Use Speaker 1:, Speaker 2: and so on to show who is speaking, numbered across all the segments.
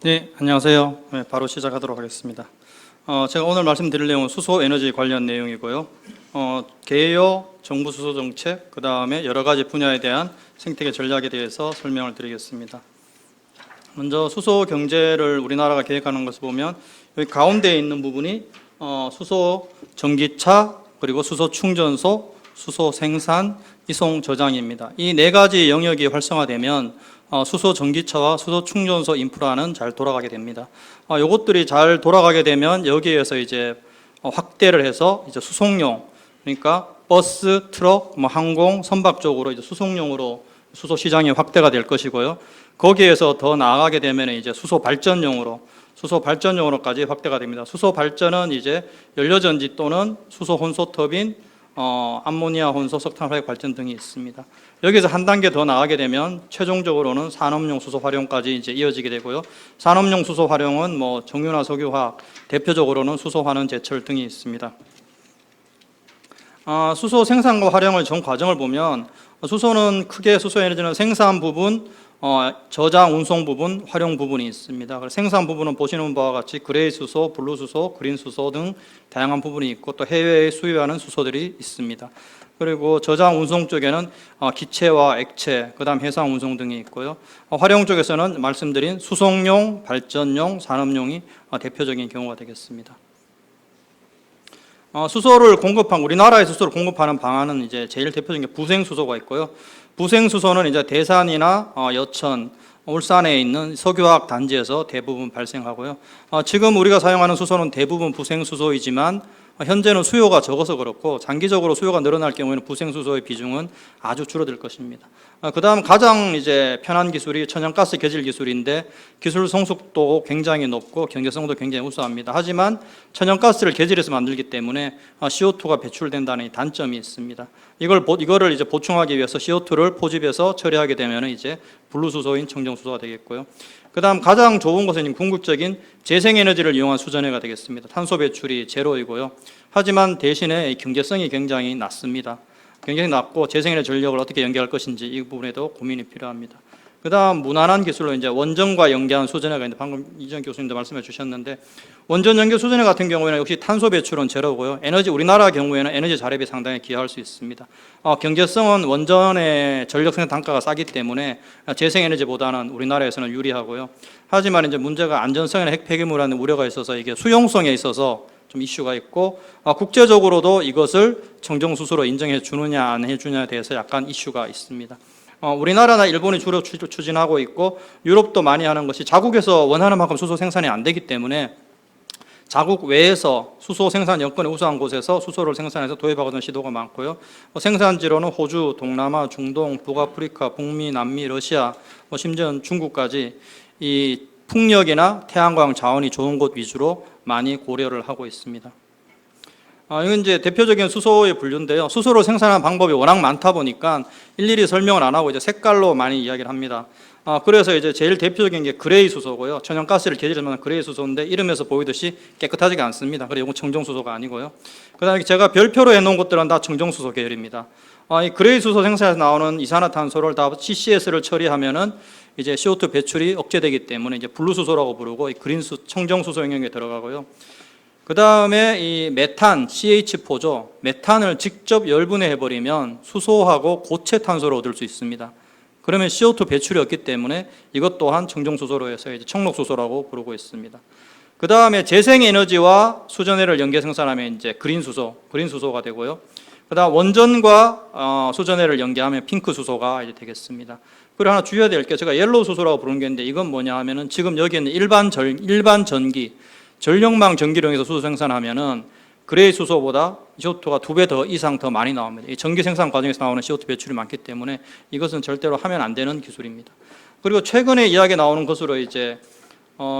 Speaker 1: 네, 안녕하세요. 네, 바로 시작하도록 하겠습니다. 제가 오늘 말씀드릴 내용은 수소 에너지 관련 내용이고요. 개요, 정부 수소 정책, 그 다음에 여러 가지 분야에 대한 생태계 전략에 대해서 설명을 드리겠습니다. 먼저 수소 경제를 우리나라가 계획하는 것을 보면 여기 가운데에 있는 부분이 수소 전기차, 그리고 수소 충전소, 수소 생산, 이송 저장입니다. 이 네 가지 영역이 활성화되면 수소 전기차와 수소 충전소 인프라는 잘 돌아가게 됩니다. 이것들이 잘 돌아가게 되면 여기에서 이제 확대를 해서 이제 수송용, 그러니까 버스, 트럭, 항공, 선박 쪽으로 이제 수송용으로 수소 시장이 확대가 될 것이고요. 거기에서 더 나아가게 되면 이제 수소 발전용으로까지 확대가 됩니다. 수소 발전은 이제 연료전지 또는 수소 혼소 터빈, 암모니아 혼소, 석탄 화력 발전 등이 있습니다. 여기서 한 단계 더 나가게 되면 최종적으로는 산업용 수소 활용까지 이제 이어지게 되고요. 산업용 수소 활용은 정유나 석유화학, 대표적으로는 수소 환원 제철 등이 있습니다. 수소 생산과 활용의 전 과정을 보면 수소는 크게 수소 에너지는 생산 부분, 저장, 운송 부분, 활용 부분이 있습니다. 생산 부분은 보시는 바와 같이 그레이 수소, 블루 수소, 그린 수소 등 다양한 부분이 있고 또 해외에 수요하는 수소들이 있습니다. 그리고 저장, 운송 쪽에는 기체와 액체, 그 다음 해상 운송 등이 있고요. 활용 쪽에서는 말씀드린 수송용, 발전용, 산업용이 대표적인 경우가 되겠습니다. 우리나라의 수소를 공급하는 방안은 이제 제일 대표적인 게 부생수소가 있고요. 부생수소는 이제 대산이나 여천, 울산에 있는 석유화학 단지에서 대부분 발생하고요. 지금 우리가 사용하는 수소는 대부분 부생수소이지만 현재는 수요가 적어서 그렇고 장기적으로 수요가 늘어날 경우에는 부생수소의 비중은 아주 줄어들 것입니다. 그 다음 가장 이제 편한 기술이 천연가스 개질 기술인데 기술 성숙도 굉장히 높고 경제성도 굉장히 우수합니다. 하지만 천연가스를 개질해서 만들기 때문에 CO2가 배출된다는 단점이 있습니다. 이거를 이제 보충하기 위해서 CO2를 포집해서 처리하게 되면 이제 분루수소인 청정수소가 되겠고요. 그 다음 가장 좋은 것은 궁극적인 재생에너지를 이용한 수전해가 되겠습니다. 탄소 배출이 제로이고요. 하지만 대신에 경제성이 굉장히 낮습니다. 굉장히 낮고 재생에너지 전력을 어떻게 연계할 것인지 이 부분에도 고민이 필요합니다. 그 다음 무난한 기술로 이제 원전과 연계한 수전해가 있는데 방금 이전 교수님도 말씀해 주셨는데 원전 연계 수전해 같은 경우에는 역시 탄소 배출은 제로고요. 우리나라 경우에는 에너지 자립에 상당히 기여할 수 있습니다. 경제성은 원전의 전력 생산 단가가 싸기 때문에 재생에너지보다는 우리나라에서는 유리하고요. 하지만 이제 문제가 안전성이나 핵 폐기물이라는 우려가 있어서 이게 수용성에 있어서 좀 이슈가 있고 국제적으로도 이것을 청정수소로 인정해 주느냐 안 해주냐에 대해서 약간 이슈가 있습니다. 우리나라나 일본이 주로 추진하고 있고 유럽도 많이 하는 것이 자국에서 원하는 만큼 수소 생산이 안 되기 때문에 자국 외에서 수소 생산 여건이 우수한 곳에서 수소를 생산해서 도입하고는 시도가 많고요. 생산지로는 호주, 동남아, 중동, 북아프리카, 북미, 남미, 러시아, 심지어 중국까지 이 풍력이나 태양광 자원이 좋은 곳 위주로 많이 고려를 하고 있습니다. 이건 이제 대표적인 수소의 분류인데요. 수소를 생산하는 방법이 워낙 많다 보니까 일일이 설명을 안 하고 이제 색깔로 많이 이야기를 합니다. 그래서 이제 제일 대표적인 게 그레이 수소고요. 천연가스를 개질하면 그레이 수소인데 이름에서 보이듯이 깨끗하지가 않습니다. 그리고 이건 청정수소가 아니고요. 그다음에 제가 별표로 해놓은 것들은 다 청정수소 계열입니다. 이 그레이 수소 생산에서 나오는 이산화탄소를 다 CCS를 처리하면은 이제 CO2 배출이 억제되기 때문에 이제 블루수소라고 부르고 이 청정수소 영역에 들어가고요. 그 다음에 이 메탄, CH4죠. 메탄을 직접 열분해 해버리면 수소하고 고체 탄소를 얻을 수 있습니다. 그러면 CO2 배출이 없기 때문에 이것 또한 청정수소로 해서 이제 청록수소라고 부르고 있습니다. 그 다음에 재생에너지와 수전해를 연계 생산하면 이제 그린수소가 되고요. 그 다음 원전과 수전해를 연계하면 핑크수소가 이제 되겠습니다. 그리고 하나 주의해야 될 게 제가 옐로우 수소라고 부르는 게 있는데 이건 뭐냐 하면은 지금 여기 있는 일반 전기, 전력망 전기룡에서 수소 생산하면은 그레이 수소보다 CO2가 2배 이상 더 많이 나옵니다. 이 전기 생산 과정에서 나오는 CO2 배출이 많기 때문에 이것은 절대로 하면 안 되는 기술입니다. 그리고 최근에 이야기 나오는 것으로 이제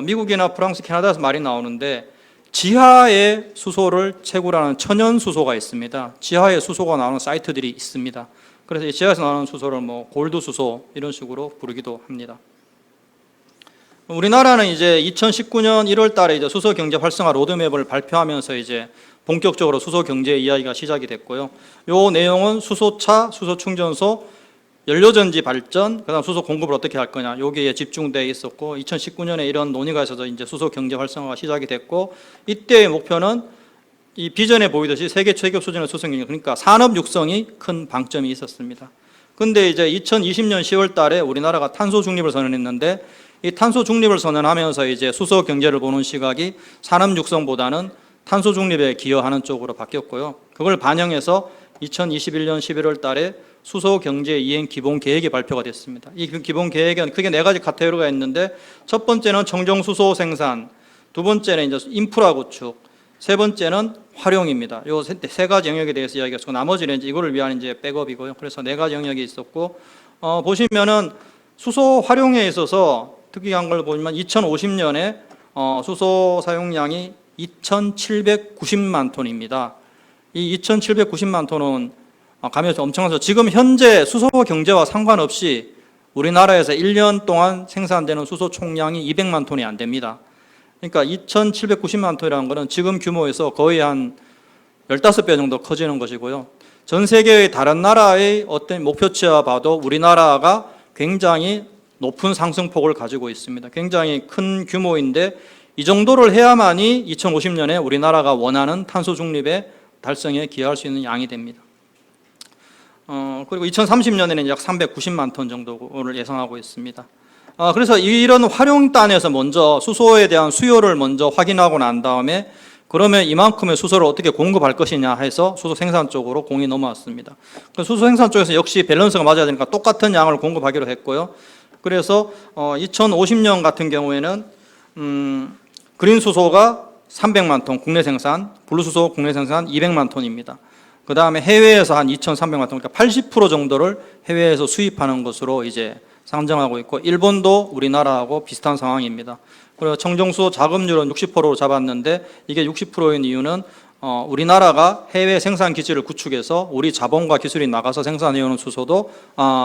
Speaker 1: 미국이나 프랑스, 캐나다에서 말이 나오는데 지하에 수소를 채굴하는 천연 수소가 있습니다. 지하에 수소가 나오는 사이트들이 있습니다. 그래서 지하에서 나오는 수소를 골드 수소 이런 식으로 부르기도 합니다. 우리나라는 이제 2019년 1월 달에 이제 수소 경제 활성화 로드맵을 발표하면서 이제 본격적으로 수소 경제 이야기가 시작이 됐고요. 요 내용은 수소차, 수소 충전소, 연료전지 발전, 그다음 수소 공급을 어떻게 할 거냐, 여기에 집중되어 있었고 2019년에 이런 논의가 있어서 이제 수소 경제 활성화가 시작이 됐고 이때의 목표는 이 비전에 보이듯이 세계 최고 수준의 수소 경제, 그러니까 산업 육성이 큰 방점이 있었습니다. 근데 이제 2020년 10월 달에 우리나라가 탄소 중립을 선언했는데 이 탄소 중립을 선언하면서 이제 수소 경제를 보는 시각이 산업 육성보다는 탄소 중립에 기여하는 쪽으로 바뀌었고요. 그걸 반영해서 2021년 11월 달에 수소 경제 이행 기본 계획이 발표가 됐습니다. 이 기본 계획은 크게 4가지 카테고리가 있는데 첫 번째는 청정 수소 생산, 두 번째는 이제 인프라 구축, 세 번째는 활용입니다. 요 세 가지 영역에 대해서 이야기했고 나머지는 이제 이거를 위한 이제 백업이고요. 그래서 4가지 영역이 있었고 보시면은 수소 활용에 있어서 특이한 걸 보면 2050년에 수소 사용량이 2,790만 톤입니다. 이 2,790만 톤은 가면서 엄청나서 지금 현재 수소 경제와 상관없이 우리나라에서 1년 동안 생산되는 수소 총량이 200만 톤이 안 됩니다. 그러니까 2,790만 톤이라는 것은 지금 규모에서 거의 한 15배 정도 커지는 것이고요. 전 세계의 다른 나라의 어떤 목표치와 봐도 우리나라가 굉장히 높은 상승폭을 가지고 있습니다. 굉장히 큰 규모인데 이 정도를 해야만이 2050년에 우리나라가 원하는 탄소 중립의 달성에 기여할 수 있는 양이 됩니다. 그리고 2030년에는 약 390만 톤 정도를 예상하고 있습니다. 그래서 이런 활용단에서 먼저 수소에 대한 수요를 먼저 확인하고 난 다음에 그러면 이만큼의 수소를 어떻게 공급할 것이냐 해서 수소 생산 쪽으로 공이 넘어왔습니다. 수소 생산 쪽에서 역시 밸런스가 맞아야 되니까 똑같은 양을 공급하기로 했고요. 그래서 2050년 같은 경우에는 그린 수소가 300만 톤 국내 생산, 블루 수소 국내 생산 200만 톤입니다. 그 다음에 해외에서 한 2,300만 톤, 그러니까 80% 정도를 해외에서 수입하는 것으로 이제 상정하고 있고 일본도 우리나라하고 비슷한 상황입니다. 그리고 청정수소 자급률은 60%로 잡았는데 이게 60%인 이유는 우리나라가 해외 생산 기지를 구축해서 우리 자본과 기술이 나가서 생산해오는 수소도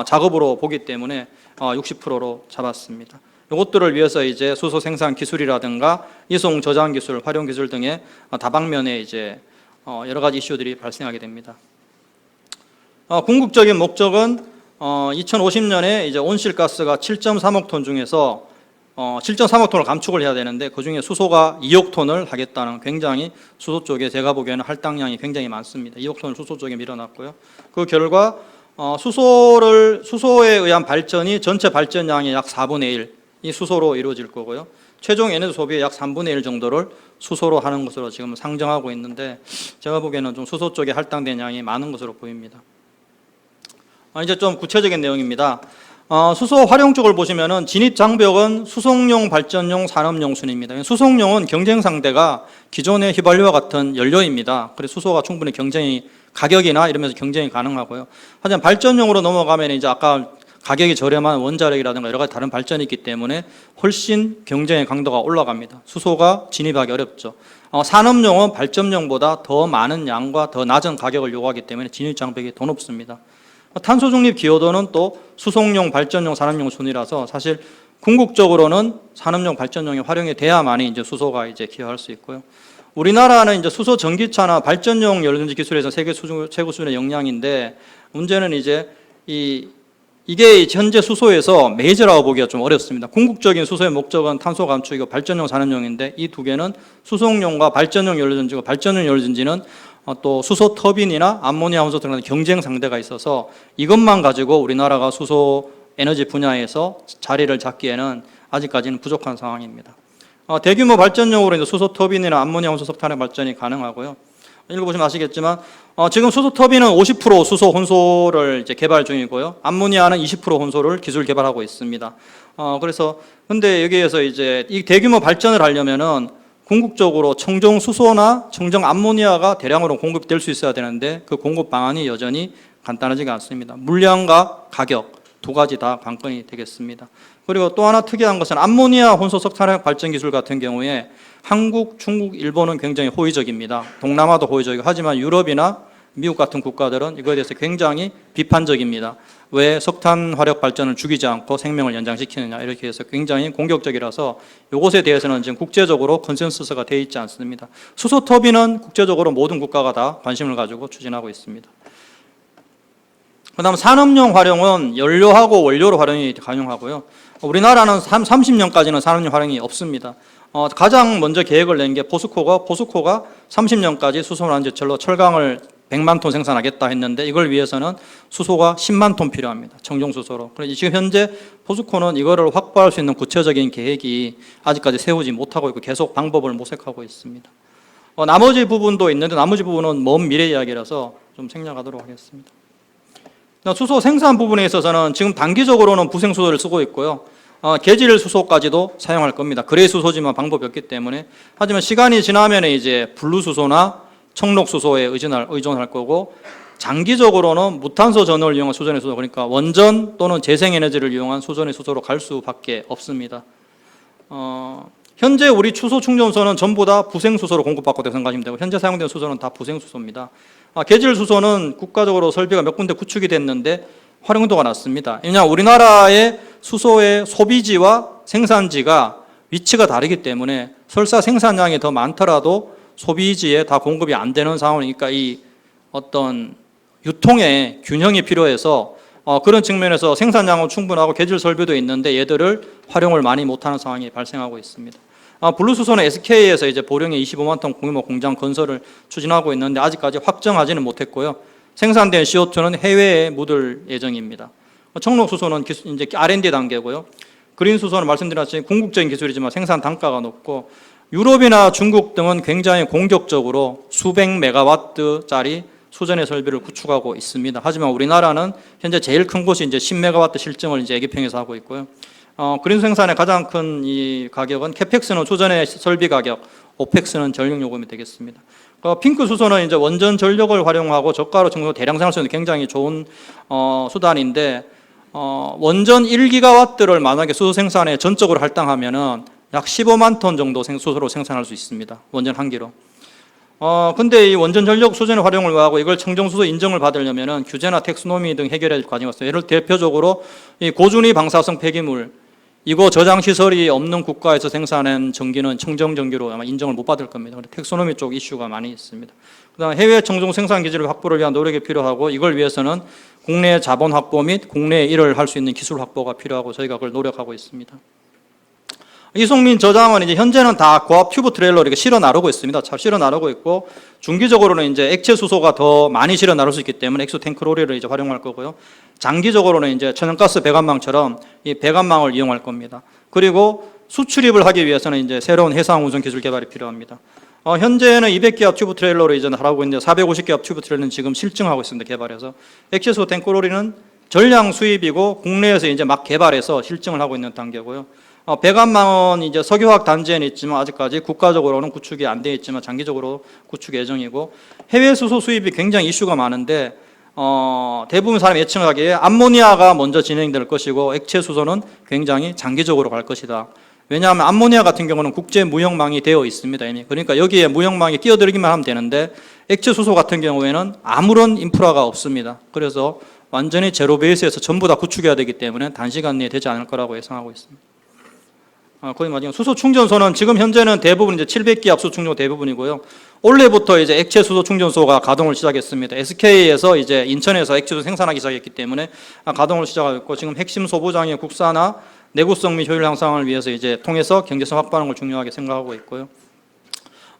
Speaker 1: 작업으로 보기 때문에 60%로 잡았습니다. 이것들을 위해서 이제 수소 생산 기술이라든가 이송 저장 기술, 활용 기술 등의 다방면에 이제 여러 가지 이슈들이 발생하게 됩니다. 궁극적인 목적은 2050년에 이제 온실가스가 7.3억 톤 중에서 7.3억 톤을 감축을 해야 되는데 그 중에 수소가 2억 톤을 하겠다는 굉장히 수소 쪽에 제가 보기에는 할당량이 굉장히 많습니다. 2억 톤을 수소 쪽에 밀어놨고요. 그 결과 수소에 의한 발전이 전체 발전량의 약 4분의 1 이 수소로 이루어질 거고요. 최종 에너지 소비의 약 3분의 1 정도를 수소로 하는 것으로 지금 상정하고 있는데 제가 보기에는 좀 수소 쪽에 할당된 양이 많은 것으로 보입니다. 이제 좀 구체적인 내용입니다. 수소 활용 쪽을 보시면은 진입 장벽은 수송용, 발전용, 산업용 순입니다. 수송용은 경쟁 상대가 기존의 휘발유와 같은 연료입니다. 그래서 수소가 충분히 경쟁이 가격이나 이러면서 경쟁이 가능하고요. 하지만 발전용으로 넘어가면 이제 아까 가격이 저렴한 원자력이라든가 여러 가지 다른 발전이 있기 때문에 훨씬 경쟁의 강도가 올라갑니다. 수소가 진입하기 어렵죠. 산업용은 발전용보다 더 많은 양과 더 낮은 가격을 요구하기 때문에 진입 장벽이 더 높습니다. 탄소 중립 기여도는 또 수송용, 발전용, 산업용 순이라서 사실 궁극적으로는 산업용, 발전용이 활용이 돼야만이 이제 수소가 이제 기여할 수 있고요. 우리나라는 이제 수소 전기차나 발전용 연료전지 기술에서 세계 최고 수준의 역량인데 문제는 이제 이게 현재 수소에서 메이저라고 보기가 좀 어렵습니다. 궁극적인 수소의 목적은 탄소 감축이고 발전용, 산업용인데 이 두 개는 수송용과 발전용 연료전지고 발전용 연료전지는 또 수소 터빈이나 암모니아 혼소 등의 경쟁 상대가 있어서 이것만 가지고 우리나라가 수소 에너지 분야에서 자리를 잡기에는 아직까지는 부족한 상황입니다. 대규모 발전용으로 이제 수소 터빈이나 암모니아 혼소 석탄의 발전이 가능하고요. 읽어보시면 아시겠지만 지금 수소 터빈은 50% 수소 혼소를 이제 개발 중이고요. 암모니아는 20% 혼소를 기술 개발하고 있습니다. 그래서 근데 여기에서 이제 이 대규모 발전을 하려면은 궁극적으로 청정 수소나 청정 암모니아가 대량으로 공급될 수 있어야 되는데 그 공급 방안이 여전히 간단하지가 않습니다. 물량과 가격 두 가지 다 관건이 되겠습니다. 그리고 또 하나 특이한 것은 암모니아 혼소 석탄화력 발전 기술 같은 경우에 한국, 중국, 일본은 굉장히 호의적입니다. 동남아도 호의적이고 하지만 유럽이나 미국 같은 국가들은 이거에 대해서 굉장히 비판적입니다. 왜 석탄 화력 발전을 죽이지 않고 생명을 연장시키느냐 이렇게 해서 굉장히 공격적이라서 이것에 대해서는 지금 국제적으로 컨센서스가 되어 있지 않습니다. 수소 터빈은 국제적으로 모든 국가가 다 관심을 가지고 추진하고 있습니다. 그다음 산업용 활용은 연료하고 원료로 활용이 가능하고요. 우리나라는 30년까지는 산업용 활용이 없습니다. 가장 먼저 계획을 낸 게 포스코가 30년까지 수소난제철로 철강을 100만 톤 생산하겠다 했는데 이걸 위해서는 수소가 10만 톤 필요합니다. 청정수소로. 그래서 지금 현재 포스코는 이거를 확보할 수 있는 구체적인 계획이 아직까지 세우지 못하고 있고 계속 방법을 모색하고 있습니다. 나머지 부분도 있는데 나머지 부분은 먼 미래 이야기라서 좀 생략하도록 하겠습니다. 수소 생산 부분에 있어서는 지금 단기적으로는 부생수소를 쓰고 있고요. 계질 수소까지도 사용할 겁니다. 그레이 수소지만 방법이 없기 때문에. 하지만 시간이 지나면 이제 블루 수소나 청록 수소에 의존할 거고, 장기적으로는 무탄소 전원을 이용한 수전의 수소, 그러니까 원전 또는 재생에너지를 이용한 수전의 수소로 갈 수밖에 없습니다. 현재 우리 수소 충전소는 전부 다 부생수소로 공급받고 있다고 생각하시면 되고, 현재 사용되는 수소는 다 부생수소입니다. 계질 수소는 국가적으로 설비가 몇 군데 구축이 됐는데 활용도가 낮습니다. 왜냐하면 우리나라의 수소의 소비지와 생산지가 위치가 다르기 때문에 설사 생산량이 더 많더라도 소비지에 다 공급이 안 되는 상황이니까 이 어떤 유통의 균형이 필요해서 그런 측면에서 생산량은 충분하고 계질 설비도 있는데 얘들을 활용을 많이 못하는 상황이 발생하고 있습니다. 블루수소는 SK에서 이제 보령에 25만 톤规模 공장 건설을 추진하고 있는데 아직까지 확정하지는 못했고요. 생산된 CO2는 해외에 묻을 예정입니다. 청록수소는 이제 R&D 단계고요. 그린수소는 말씀드렸듯이 궁극적인 기술이지만 생산 단가가 높고, 유럽이나 중국 등은 굉장히 공격적으로 수백 메가와트짜리 수전의 설비를 구축하고 있습니다. 하지만 우리나라는 현재 제일 큰 곳이 이제 10메가와트 실증을 이제 애기평에서 하고 있고요. 그린수 생산의 가장 큰 이 가격은 캐펙스는 수전의 설비 가격, 오펙스는 전력 요금이 되겠습니다. 핑크 수소는 이제 원전 전력을 활용하고 저가로 청소 대량 생산할 수 있는 굉장히 좋은 수단인데, 원전 1기가와트를 만약에 수소 생산에 전적으로 할당하면은 약 15만 톤 정도 수소로 생산할 수 있습니다. 원전 한 기로. 근데 이 원전 전력 수전의 활용을 하고 이걸 청정수소 인정을 받으려면은 규제나 텍스노미 등 해결할 과정이 있어요. 예를 대표적으로 이 고준위 방사성 폐기물, 이거 저장 시설이 없는 국가에서 생산한 전기는 청정 전기로 아마 인정을 못 받을 겁니다. 텍스노미 쪽 이슈가 많이 있습니다. 그다음 해외 청정 생산 기지를 확보를 위한 노력이 필요하고, 이걸 위해서는 국내 자본 확보 및 국내에 일을 할 수 있는 기술 확보가 필요하고 저희가 그걸 노력하고 있습니다. 이송민 저장은 이제 현재는 다 고압 튜브 트레일러로 이렇게 실어 나르고 있습니다. 잘 실어 나르고 있고, 중기적으로는 이제 액체 수소가 더 많이 실어 나를 수 있기 때문에 액수 탱크로리를 이제 활용할 거고요. 장기적으로는 이제 천연가스 배관망처럼 이 배관망을 이용할 겁니다. 그리고 수출입을 하기 위해서는 이제 새로운 해상 운송 기술 개발이 필요합니다. 현재는 200기압 튜브 트레일러로 이제 하고 있는데 450기압 튜브 트레일러는 지금 실증하고 있습니다. 개발해서. 액체 수소 탱크로리는 전량 수입이고 국내에서 이제 막 개발해서 실증을 하고 있는 단계고요. 배관망은 이제 석유화학 단지에는 있지만 아직까지 국가적으로는 구축이 안 되어 있지만 장기적으로 구축 예정이고, 해외 수소 수입이 굉장히 이슈가 많은데 대부분 사람이 예측하기에 암모니아가 먼저 진행될 것이고 액체 수소는 굉장히 장기적으로 갈 것이다. 왜냐하면 암모니아 같은 경우는 국제 무역망이 되어 있습니다. 이미. 그러니까 여기에 무역망에 끼어들기만 하면 되는데 액체 수소 같은 경우에는 아무런 인프라가 없습니다. 그래서 완전히 제로 베이스에서 전부 다 구축해야 되기 때문에 단시간 내에 되지 않을 거라고 예상하고 있습니다. 거의 마지막 수소 충전소는 지금 현재는 대부분 이제 700기압 수소 충전 대부분이고요. 올해부터 이제 액체 수소 충전소가 가동을 시작했습니다. SK에서 이제 인천에서 액체 수소 생산하기 시작했기 때문에 가동을 시작하고, 지금 핵심 소부장의 국산화, 내구성 및 효율 향상을 위해서 이제 통해서 경제성 확보하는 걸 중요하게 생각하고 있고요.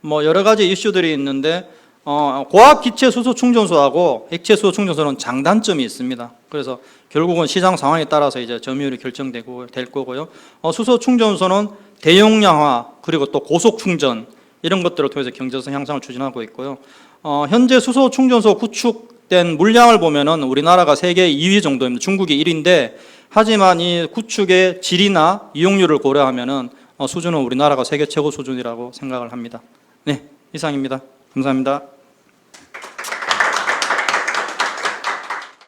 Speaker 1: 뭐 여러 가지 이슈들이 있는데 고압 기체 수소 충전소하고 액체 수소 충전소는 장단점이 있습니다. 그래서 결국은 시장 상황에 따라서 이제 점유율이 결정되고 될 거고요. 수소 충전소는 대용량화 그리고 또 고속 충전 이런 것들을 통해서 경제성 향상을 추진하고 있고요. 현재 수소 충전소 구축된 물량을 보면은 우리나라가 세계 2위 정도입니다. 중국이 1위인데 하지만 이 구축의 질이나 이용률을 고려하면은 수준은 우리나라가 세계 최고 수준이라고 생각을 합니다. 네, 이상입니다. 감사합니다.